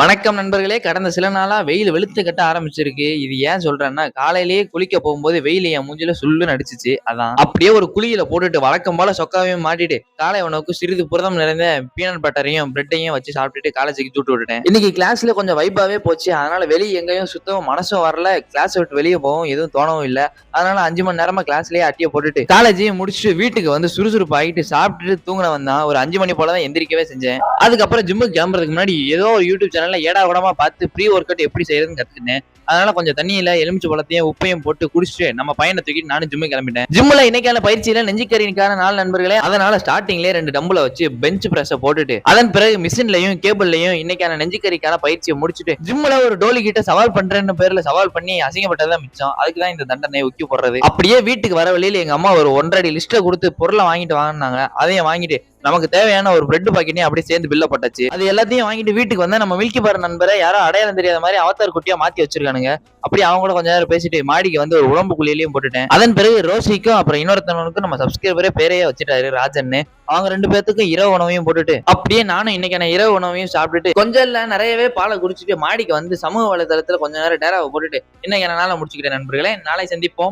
வணக்கம் நண்பர்களே. கடந்த சில நாளா வெயில் வெளுத்து கட்ட ஆரம்பிச்சிருக்கு. இது ஏன் சொல்றேன்னா, காலையிலேயே குளிக்க போகும்போது வெயில் என் மூஞ்சில சுள்ளுன்னு அடிச்சுச்சு. அதான். அப்படியே ஒரு குளியல போட்டுட்டு வழக்கம் போல சொக்காவையும் மாட்டிட்டு, காலை உணவுக்கு சிறிது புரதம் நிறைந்த பீனட் பட்டரையும், பிரெட்டையும் வச்சு சாப்பிட்டுட்டு காலேஜுக்கு தூட்டு விட்டுட்டேன். இன்னைக்கு கிளாஸ்ல கொஞ்சம் வைபாவே போச்சு. அதனால வெளிய எங்கேயும் சுத்தவும் மனசும் வரல. கிளாஸ் விட்டு வெளிய போகவும் எதுவும் தோணவும் இல்ல. அதனால 5 மணி நேரமா கிளாஸ்லயே அட்டிய போட்டுட்டு, காலேஜையும் முடிச்சுட்டு வீட்டுக்கு வந்து சுறுசுறுப்பு ஆகிட்டு சாப்பிட்டுட்டு தூங்குனவன் தான். ஒரு 5 மணி போல தான் எந்திரிக்கவே செஞ்சேன். அதுக்கப்புறம் ஜிம்முக்கு கிளம்புறதுக்கு முன்னாடி ஏதோ ஒரு யூடியூப் சேனல்ல ஏடா கூடமா பார்த்து ப்ரீ ஒர்க் அவுட் எப்படி செய்யறதுன்னு கத்துக்கிட்டேன். அதனால கொஞ்சம் தண்ணியில எலுமிச்சை பழத்தையும் உப்பையும் போட்டு குடிச்சிட்டு நம்ம பையனை தூக்கிட்டு நானும் ஜிம்முக்கு கிளம்பிட்டேன். ஜிம்ல இன்னைக்கான பயிற்சியில நெஞ்சுக்கரிக்கான 4 நண்பர்களே. அதனால ஸ்டார்டிங்லேயே 2 டம்புல வச்சு பெஞ்ச் பிரஸ் போட்டுட்டு அதன் பிறகு மிஷின்லயும் கேபிள்லயும் இன்னைக்கான நெஞ்சுக்கரிக்கான பயிற்சியை முடிச்சுட்டு ஜிம்ல ஒரு டோலி கிட்ட சவால் பண்றேன்னு பேர்ல சவால் பண்ணி அசிங்கப்பட்டதான் மிச்சம். அதுக்குதான் இந்த தண்டனை உக்கி போடுறது. அப்படியே வீட்டுக்கு வர வழியில எங்க அம்மா ஒரு 1.5 அடி லிஸ்ட்ல கொடுத்து பொருளை வாங்கிட்டு வாங்கினாங்க. அதையும் வாங்கிட்டு நமக்கு தேவையான ஒரு பிரெட் பாக்கெட்டையும் அப்படியே சேர்ந்து பில்ல போட்டாச்சு. அது எல்லாத்தையும் வாங்கிட்டு வீட்டுக்கு வந்தா நம்ம மில்கி பார் நண்பரை யாரோ அடையாளம் தெரியாத மாதிரி அவதார் குட்டியா மாத்தி வச்சிருக்கானுங்க. அப்படி அவங்க கூட கொஞ்ச நேரம் பேசிட்டு மாடிக்கு வந்து ஒரு உடம்பு குழியிலையும் போட்டுட்டேன். அதன் பிறகு ரோசிக்கும் அப்புறம் இன்னொருத்தவனுக்கும் நம்ம சப்ஸ்கிரைபரே பேரையே வச்சுட்டாரு ராஜன்னு. அவங்க 2 பேத்துக்கும் இரவு உணவையும் போட்டுட்டு அப்படியே நானும் இன்னைக்கான இரவு உணவையும் சாப்பிட்டுட்டு கொஞ்சம் இல்ல நிறையவே பாலை குடிச்சிட்டு மாடிக்கு வந்து சமூக வலைதளத்துல கொஞ்ச நேரம் டேராவை போட்டுட்டு இன்னைக்கான நாளை முடிச்சுக்கிறேன் நண்பர்களே. நாளை சந்திப்போம்.